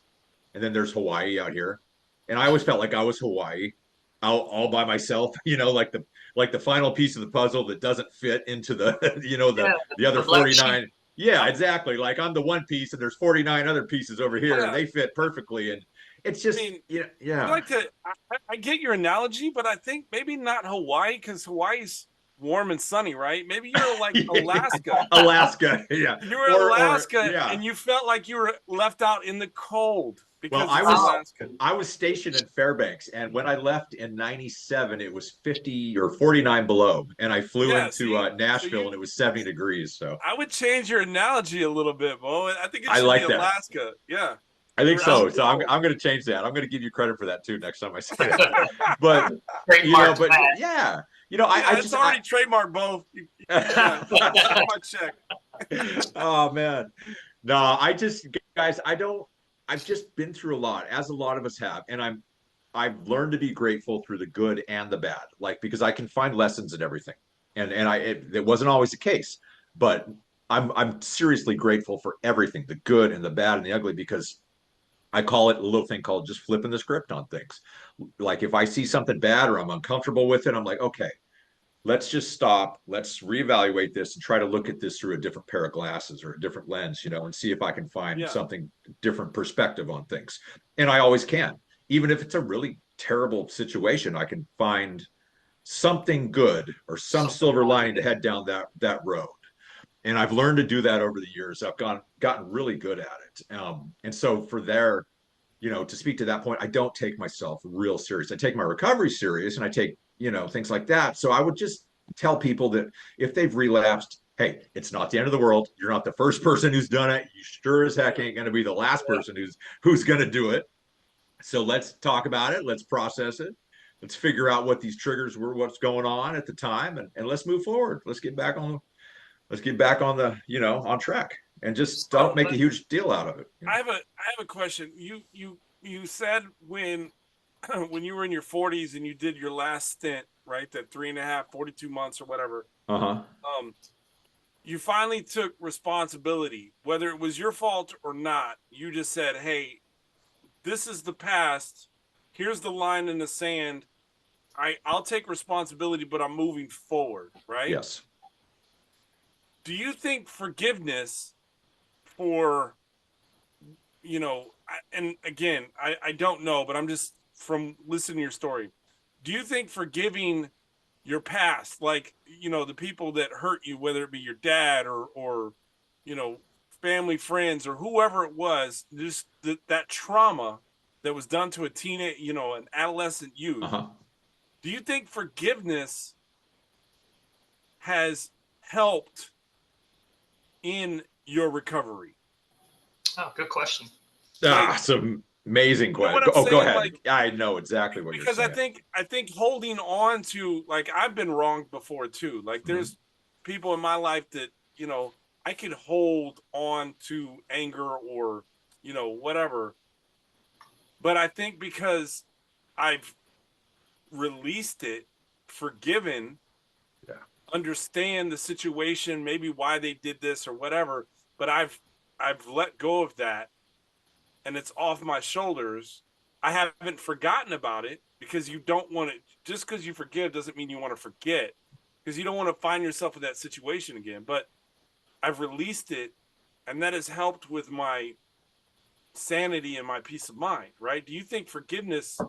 C: and then there's Hawaii out here, and I always felt like I was Hawaii, all by myself. Like the final piece of the puzzle that doesn't fit into the the other
A: the black
C: 49. Yeah, exactly. Like I'm the one piece, and there's 49 other pieces over here, and they fit perfectly. And it's just,
B: I'd like to. I get your analogy, but I think maybe not Hawaii, because Hawaii's warm and sunny, right? Maybe you're like Alaska.
C: Alaska, yeah.
B: You were in Alaska,
C: yeah.
B: and you felt like you were left out in the cold because
C: Well,
B: Alaska.
C: I was stationed in Fairbanks, and when I left in '97, it was 50 or 49 below, and I flew into Nashville, and it was 70 degrees. So
B: I would change your analogy a little bit, Bo. I think it should
C: like
B: be
C: that.
B: Alaska. Yeah.
C: I think so. So I'm going to change that. I'm going to give you credit for that too next time I say it. But yeah,
B: it's already trademarked, Bo. My check.
C: Oh man, no, guys, I've just been through a lot, as a lot of us have, and I've learned to be grateful through the good and the bad, like because I can find lessons in everything, and it wasn't always the case, but I'm seriously grateful for everything, the good and the bad and the ugly, because I call it a little thing called just flipping the script on things. Like if I see something bad or I'm uncomfortable with it, I'm like, okay, let's just stop. Let's reevaluate this and try to look at this through a different pair of glasses or a different lens, and see if I can find something different perspective on things. And I always can. Even if it's a really terrible situation, I can find something good or some silver lining to head down that road. And I've learned to do that over the years. I've gotten really good at it. And so to speak to that point, I don't take myself real serious. I take my recovery serious, and I take, things like that. So I would just tell people that if they've relapsed, hey, it's not the end of the world. You're not the first person who's done it. You sure as heck ain't going to be the last person who's going to do it. So let's talk about it. Let's process it. Let's figure out what these triggers were, what's going on at the time, and let's move forward. Let's get back on the on track, and just don't make a huge deal out of it.
B: I have a question. You said when you were in your 40s and you did your last stint, right? That 3.5, 42 months or whatever. You finally took responsibility, whether it was your fault or not. You just said, hey, this is the past. Here's the line in the sand. I'll take responsibility, but I'm moving forward, right?
C: Yes.
B: Do you think forgiveness for, and again, I don't know, but I'm just from listening to your story. Do you think forgiving your past, like, the people that hurt you, whether it be your dad or family, friends, or whoever it was, just that trauma that was done to a teenage, an adolescent youth, do you think forgiveness has helped in your recovery?
A: Oh, good question.
C: It's an amazing question. Go ahead. Like, I know exactly what you're saying.
B: Because I think holding on to, like, I've been wronged before too. Like there's people in my life that, I could hold on to anger or, whatever. But I think because I've released it, forgiven, understand the situation, maybe why they did this or whatever, but I've let go of that and it's off my shoulders. I haven't forgotten about it, because you don't want to, just because you forgive doesn't mean you want to forget, because you don't want to find yourself in that situation again. But I've released it, and that has helped with my sanity and my peace of mind, right? Do you think forgiveness,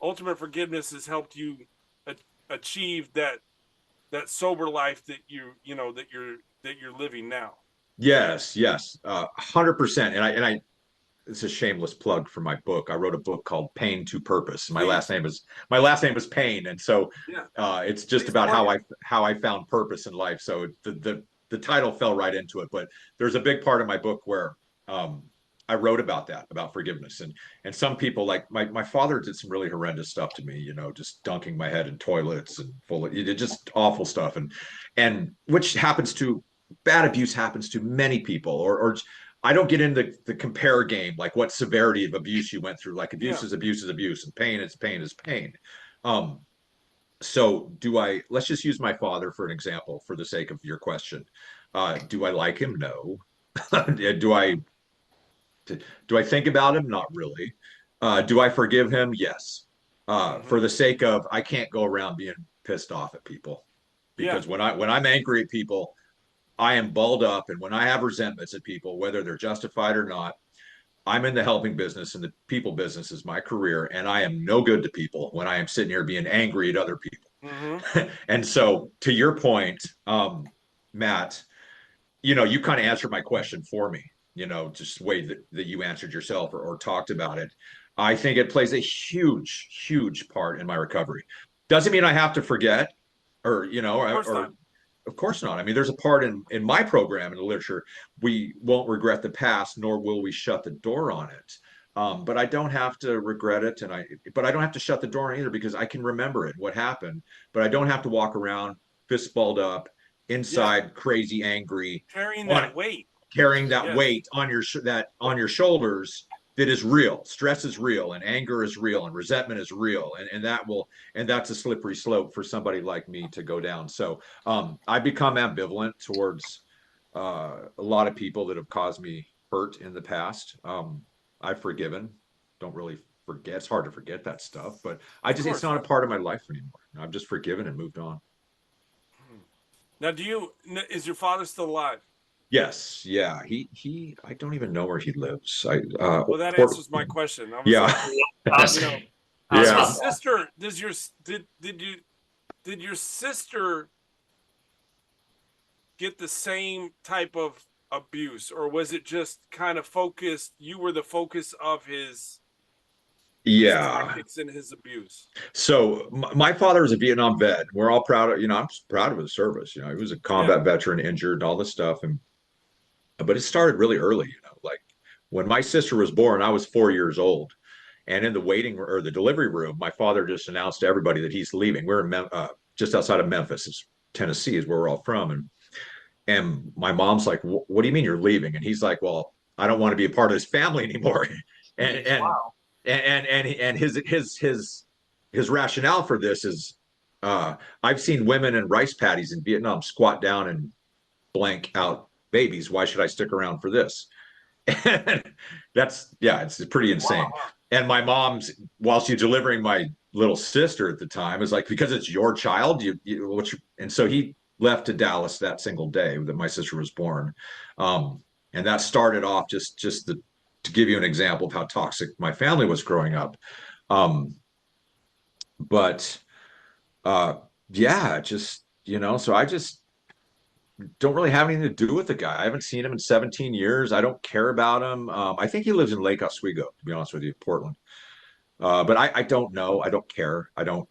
B: ultimate forgiveness, has helped you achieve that sober life that you're living now?
C: Yes, yes, 100%. And I it's a shameless plug for my book. I wrote a book called Pain to Purpose. My last name is Payne, and so
B: Yeah.
C: it's just
B: Please
C: about
B: plug it.
C: how I found purpose in life. So the title fell right into it. But there's a big part of my book where I wrote about that, about forgiveness, and some people, like my father did some really horrendous stuff to me. Just dunking my head in toilets and full of just awful stuff, and which happens to bad abuse happens to many people, or I don't get into the compare game, like what severity of abuse you went through. Like abuse
B: Yeah.
C: is abuse is abuse, and pain is pain is pain. Um, so let's just use my father for an example for the sake of your question. Do I like him? No. do I do I think about him? Not really. Do I forgive him? Yes. For the sake of, I can't go around being pissed off at people,
B: Yeah.
C: because when I'm angry at people, I am balled up, and when I have resentments at people, whether they're justified or not, I'm in the helping business, and the people business is my career, and I am no good to people when I am sitting here being angry at other people. And so, to your point, Matt, you kind of answered my question for me, just the way that you answered yourself, or talked about it. I think it plays a huge, huge part in my recovery. Doesn't mean I have to forget, or,
B: Of course
C: or
B: not.
C: of course not. I mean, there's a part in my program in the literature, we won't regret the past, nor will we shut the door on it. But I don't have to regret it, but I don't have to shut the door on it either, because I can remember it, what happened. But I don't have to walk around fist balled up,
B: Yeah.
C: inside, crazy, angry,
B: Carrying
C: on
B: that weight.
C: carrying that
B: Yes.
C: weight on your shoulders, that is real. Stress is real, and anger is real, and resentment is real, and that's a slippery slope for somebody like me to go down. So I become ambivalent towards a lot of people that have caused me hurt in the past. I've forgiven. Don't really forget. It's hard to forget that stuff, but it's not a part of my life anymore. I've just forgiven and moved on.
B: Now, is your father still alive?
C: Yes, yeah. I don't even know where he lives.
B: Well, that answers my question. I was
C: Yeah.
B: like,
A: I was,
B: you know,
A: I was
C: Yeah.
B: your
A: about to-
B: sister, did your sister get the same type of abuse, or was it just kind of focused? You were the focus of his
C: Yeah.
B: tactics and his abuse.
C: So my father was a Vietnam vet. We're all proud of, I'm proud of his service. He was a combat veteran, injured, and all this stuff. But it started really early, like when my sister was born, I was 4 years old. And in the waiting or the delivery room, my father just announced to everybody that he's leaving. We're in just outside of Memphis, Tennessee is where we're all from. And my mom's like, "What do you mean you're leaving?" And he's like, "Well, I don't want to be a part of this family anymore." and and
A: wow.
C: and his rationale for this is, I've seen women in rice paddies in Vietnam squat down and blank out babies. Why should I stick around for this? And it's pretty insane.
A: Wow.
C: And my mom's, while she's delivering my little sister at the time, is like, because it's your child, and so he left to Dallas that single day that my sister was born. And that started off to give you an example of how toxic my family was growing up. But yeah, so I just don't really have anything to do with the guy. I haven't seen him in 17 years. I don't care about him. I think he lives in Lake Oswego, to be honest with you, Portland. But I don't know. I don't care. I don't,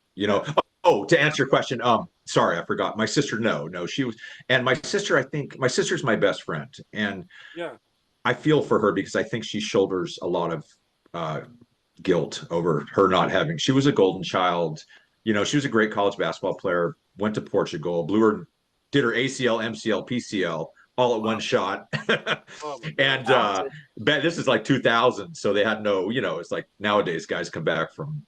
C: Oh, to answer your question, sorry, I forgot. My sister, no, she was, and my sister, I think my sister's my best friend, and
B: Yeah.
C: I feel for her, because I think she shoulders a lot of guilt over her not having. She was a golden child. She was a great college basketball player. Went to Portugal, did her ACL, MCL, PCL all at one shot.
B: Oh my God.
C: And this is like 2000, so they had no. It's like nowadays guys come back from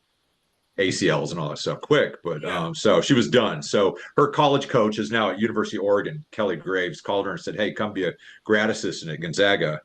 C: ACLs and all that stuff quick. But so she was done. So her college coach is now at University of Oregon. Kelly Graves called her and said, "Hey, come be a grad assistant at Gonzaga,"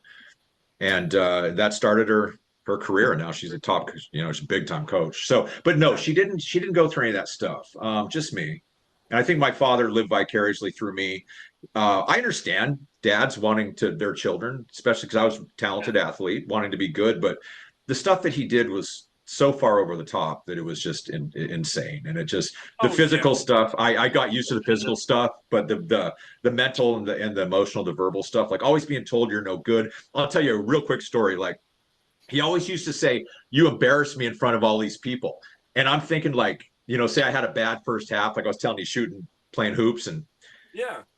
C: and that started her career. And now she's a top, she's a big time coach. So, but no, she didn't go through any of that stuff. Just me. And I think my father lived vicariously through me. I understand dads wanting to their children, especially because I was a talented athlete, wanting to be good, but the stuff that he did was so far over the top that it was just insane. And it just the physical stuff. I got used to the physical stuff, but the mental and the emotional, the verbal stuff, like always being told you're no good. I'll tell you a real quick story. Like he always used to say, "You embarrassed me in front of all these people," and I'm thinking like, say I had a bad first half, like I was telling you, shooting, playing hoops, and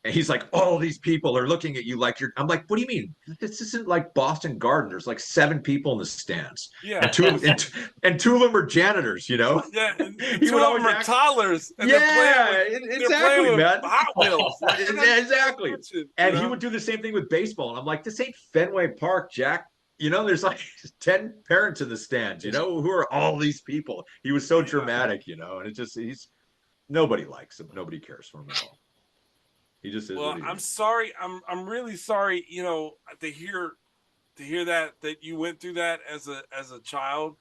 C: he's like, "All these people are looking at you like you're." I'm like, "What do you mean? This isn't like Boston Garden. There's like 7 people in the stands, and two of them are janitors.
F: Yeah, and two of them are toddlers. And
C: exactly, man.
F: Hot Wheels.
C: Exactly. And he would do the same thing with baseball, and I'm like, "This ain't Fenway Park, Jack." There's like 10 parents in the stands. Who are all these people? He was so dramatic, and it just nobody likes him. Nobody cares for him at all. He just is.
F: Well, I'm sorry. I'm really sorry. To hear that you went through that as a child,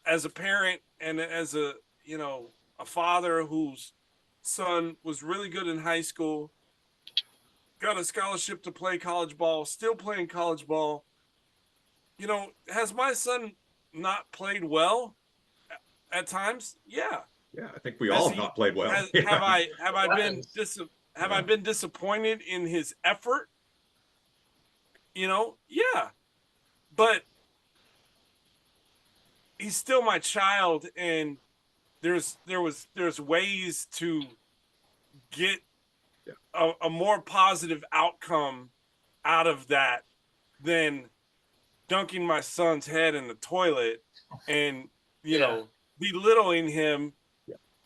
F: as a parent, and as a father whose son was really good in high school, got a scholarship to play college ball, still playing college ball. Has my son not played well at times? Yeah.
C: Yeah, I think we all have not played well.
F: Have I been disappointed in his effort? Yeah. But he's still my child, and there's ways to get a more positive outcome out of that than dunking my son's head in the toilet and belittling him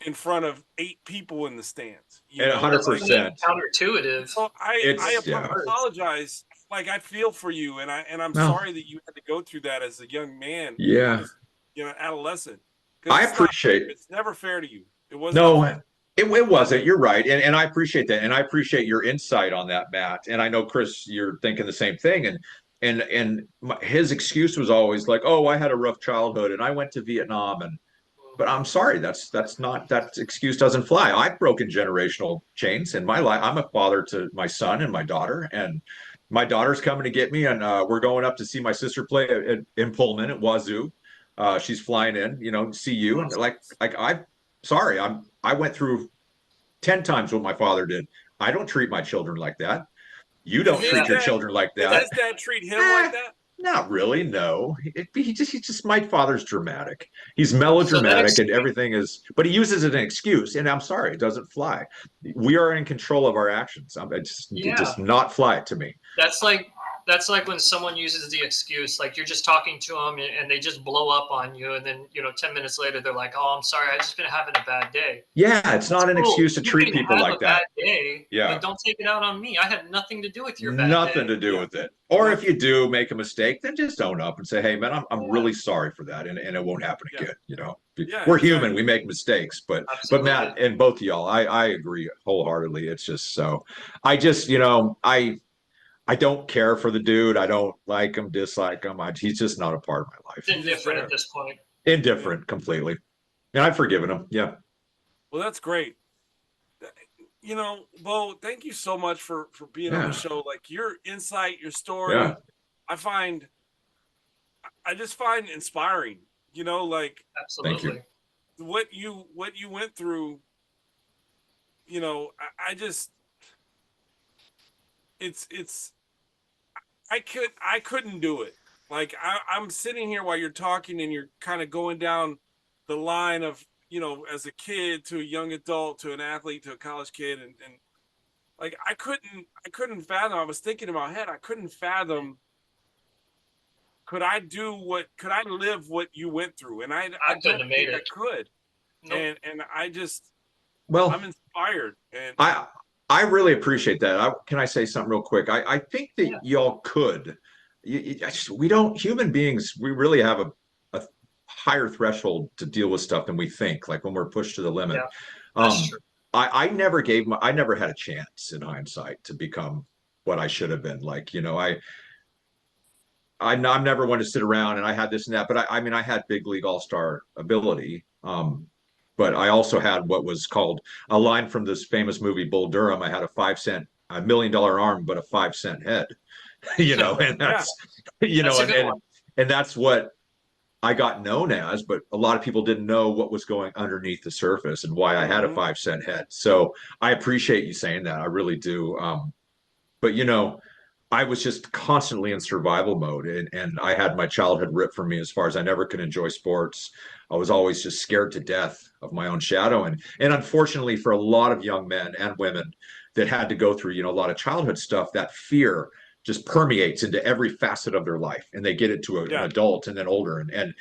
F: in front of 8 people in the stands.
C: And 100%
A: counterintuitive.
F: So I apologize. Like, I feel for you, and I'm sorry that you had to go through that as a young man.
C: Yeah,
F: adolescent.
C: I appreciate
F: it. It's never fair to you. It wasn't.
C: No, it wasn't. You're right, and I appreciate that, and I appreciate your insight on that, Matt. And I know, Chris, you're thinking the same thing. And his excuse was always like, "Oh, I had a rough childhood, and I went to Vietnam." But I'm sorry, that excuse doesn't fly. I've broken generational chains in my life. I'm a father to my son and my daughter, and my daughter's coming to get me, and we're going up to see my sister play in Pullman at Wazoo. She's flying in, see you, and I'm sorry, I went through 10 times what my father did. I don't treat my children like that. You don't treat your children like that.
F: Does dad treat him like that?
C: Not really, no. He just my father's dramatic. He's melodramatic and everything is, but he uses it as an excuse. And I'm sorry, it doesn't fly. We are in control of our actions. It just not fly to me.
A: That's like when someone uses the excuse, like you're just talking to them and they just blow up on you. And then, 10 minutes later, they're like, "Oh, I'm sorry. I've just been having a bad day."
C: Yeah. It's not an excuse to treat people like that.
A: Bad day, but don't take it out on me. I had nothing to do with your bad day.
C: Nothing to do with it. Or if you do make a mistake, then just own up and say, "Hey, man, I'm really sorry for that. And it won't happen again." We're human. We make mistakes, but Matt and both of y'all, I agree wholeheartedly. It's just so I don't care for the dude. I don't like him, dislike him. He's just not a part of my life.
A: Indifferent at this point.
C: Indifferent completely. And I've forgiven him. Yeah.
F: Well, that's great. Beau, thank you so much for being on the show. Like, your insight, your story, I just find inspiring.
A: Absolutely.
C: Thank you.
F: What you went through. I couldn't do it. Like, I'm sitting here while you're talking and you're kind of going down the line of, as a kid to a young adult to an athlete to a college kid. And like, I couldn't fathom. I was thinking in my head, I couldn't fathom. Could I live what you went through? And I
A: couldn't have made it.
F: I could. Nope. And I'm inspired. And
C: I really appreciate that. Can I say something real quick? I think that y'all could. Human beings, we really have a higher threshold to deal with stuff than we think, like when we're pushed to the limit.
A: Yeah, that's
C: Um,
A: true.
C: I never had a chance in hindsight to become what I should have been. Like, I'm never one to sit around and I had this and that, but I mean, I had big league all-star ability. But I also had what was called a line from this famous movie, Bull Durham. I had a $1 million arm, but a 5 cent head, and
F: Yeah.
C: that's,
A: That's a good one.
C: and that's what I got known as, but a lot of people didn't know what was going underneath the surface and why I had a 5 cent head. So I appreciate you saying that. I really do. But I was just constantly in survival mode, and I had my childhood ripped from me as far as I never could enjoy sports. I was always just scared to death of my own shadow. And unfortunately for a lot of young men and women that had to go through, a lot of childhood stuff, that fear just permeates into every facet of their life, and they get it to an adult and then older and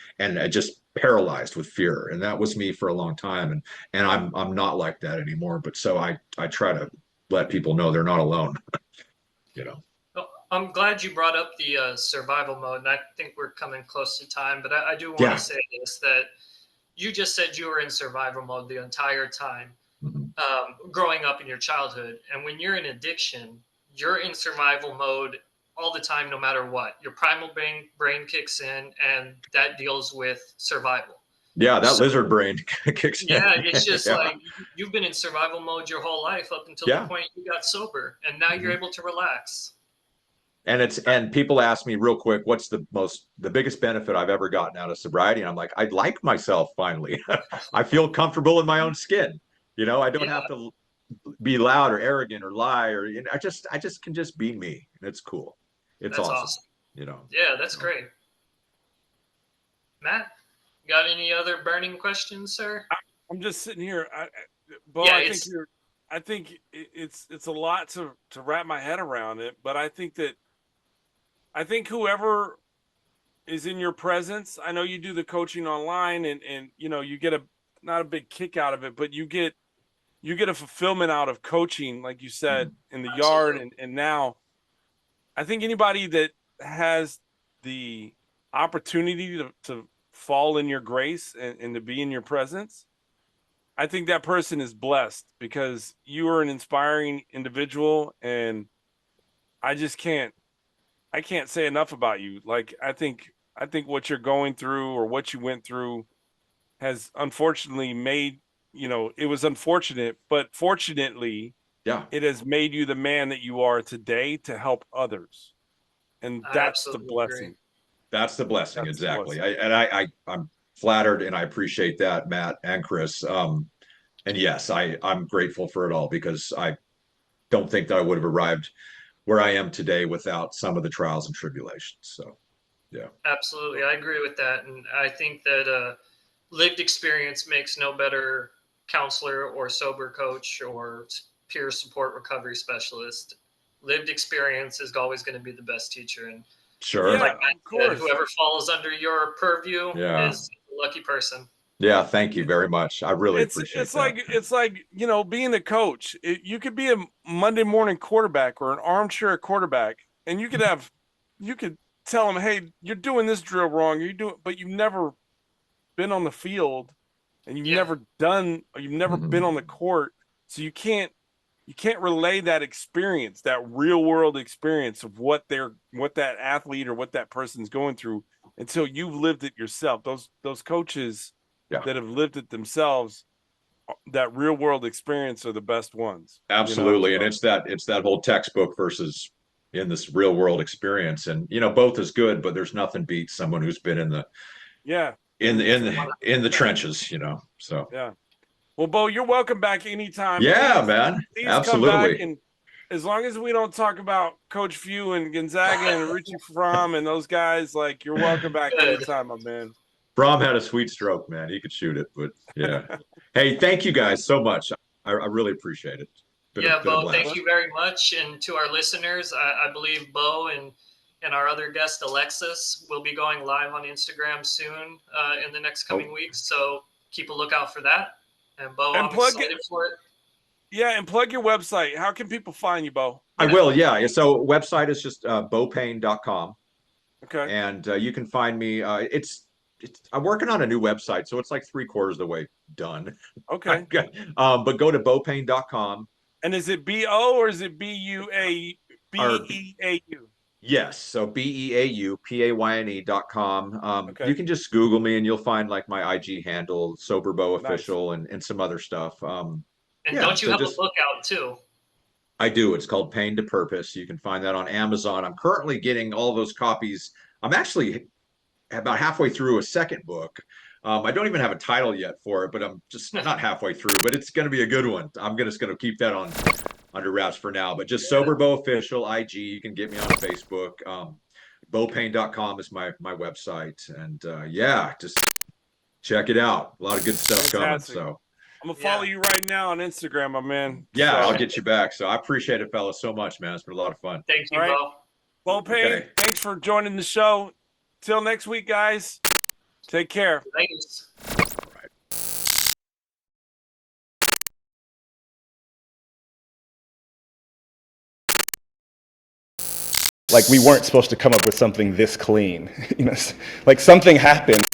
C: just paralyzed with fear. And that was me for a long time. And I'm not like that anymore. But so I try to let people know they're not alone.
A: I'm glad you brought up the survival mode, and I think we're coming close to time, but I do want to say this, that you just said you were in survival mode the entire time, growing up in your childhood. And when you're in addiction, you're in survival mode all the time, no matter what. Your primal brain kicks in, and that deals with survival.
C: Yeah, that lizard brain kicks in.
A: Yeah, it's just like you've been in survival mode your whole life up until the point you got sober, and now you're able to relax.
C: And people ask me real quick, what's the biggest benefit I've ever gotten out of sobriety? And I'm like, I like myself finally. I feel comfortable in my own skin. I don't have to be loud or arrogant or lie, or I just can just be me, and it's cool. It's awesome.
A: Yeah, that's great. Matt, got any other burning questions, sir?
F: I'm just sitting here. Beau, I think it's a lot to wrap my head around it, but I think whoever is in your presence, I know you do the coaching online, and you get not a big kick out of it, but you get a fulfillment out of coaching, like you said, in the yard. And now I think anybody that has the opportunity to fall in your grace and to be in your presence, I think that person is blessed, because you are an inspiring individual, and I can't say enough about you. Like, I think what you're going through, or what you went through, has unfortunately made, it was unfortunate, but fortunately, it has made you the man that you are today to help others. And that's the blessing.
A: Agree.
C: That's the blessing. Exactly. I'm flattered, and I appreciate that, Matt and Chris. And yes, I'm grateful for it all, because I don't think that I would have arrived where I am today without some of the trials and tribulations. So, yeah.
A: Absolutely. I agree with that. And I think that lived experience makes no better counselor or sober coach or peer support recovery specialist. Lived experience is always going to be the best teacher. And
C: sure,
A: like Matt said, whoever falls under your purview is a lucky person.
C: Yeah, thank you very much. I really appreciate it.
F: It's like, being a coach. You could be a Monday morning quarterback or an armchair quarterback, and you could tell them, hey, you're doing this drill wrong. But you've never been on the field, and you've never been on the court. So you can't relay that experience, that real world experience of what that athlete or what that person's going through, until you've lived it yourself. Those coaches that have lived it themselves, that real world experience, are the best ones.
C: Absolutely. And it's that whole textbook versus in this real world experience. And both is good, but there's nothing beats someone who's been in the trenches, so
F: Well, Beau, you're welcome back anytime.
C: Man.
F: Please
C: Absolutely.
F: Come back, and as long as we don't talk about Coach Few and Gonzaga and Richie Fromm and those guys, like, you're welcome back anytime, my man.
C: Fromm had a sweet stroke, man. He could shoot it, but yeah. Hey, thank you guys so much. I really appreciate it.
A: Beau, thank you very much. And to our listeners, I believe Beau and our other guest, Alexis, will be going live on Instagram soon in the next coming weeks. So keep a lookout for that. And Beau, I'm excited for it.
F: Yeah, and plug your website. How can people find you, Beau?
C: I will, yeah. So website is just beaupayne.com.
F: Okay.
C: And you can find me. I'm working on a new website, so it's like 3/4 of the way done.
F: Okay.
C: But go to beaupayne.com.
F: And is it BO or is it BUA BEAU?
C: Yes, so BEAUPAYNE.com.
F: Okay.
C: You can just Google me and you'll find like my IG handle, Sober Beau
F: Nice.
C: Official, and some other stuff.
A: And
C: yeah,
A: don't you
C: so
A: have
C: just
A: a book out too?
C: I do. It's called Pain to Purpose. You can find that on Amazon. I'm currently getting all those copies. I'm actually about halfway through a second book. I don't even have a title yet for it, but I'm just not halfway through. But it's going to be a good one. I'm just going to keep that on under wraps for now. But just Sober Beau Official IG. You can get me on Facebook. Beaupayne.com is my website, and yeah, just check it out. A lot of good stuff
F: Fantastic.
C: coming. So
F: I'm gonna follow you right now on Instagram, my man.
C: yeah,
F: So,
C: I'll get you back. So I appreciate it, fellas, so much, man. It's been a lot of fun.
A: Thank you,
F: all right.
A: Beau.
F: Beau Payne,
C: Okay.
F: thanks for joining the show. Till next week, guys. Take care.
A: Thanks.
G: Like we weren't supposed to come up with something this clean. You know, like something happened.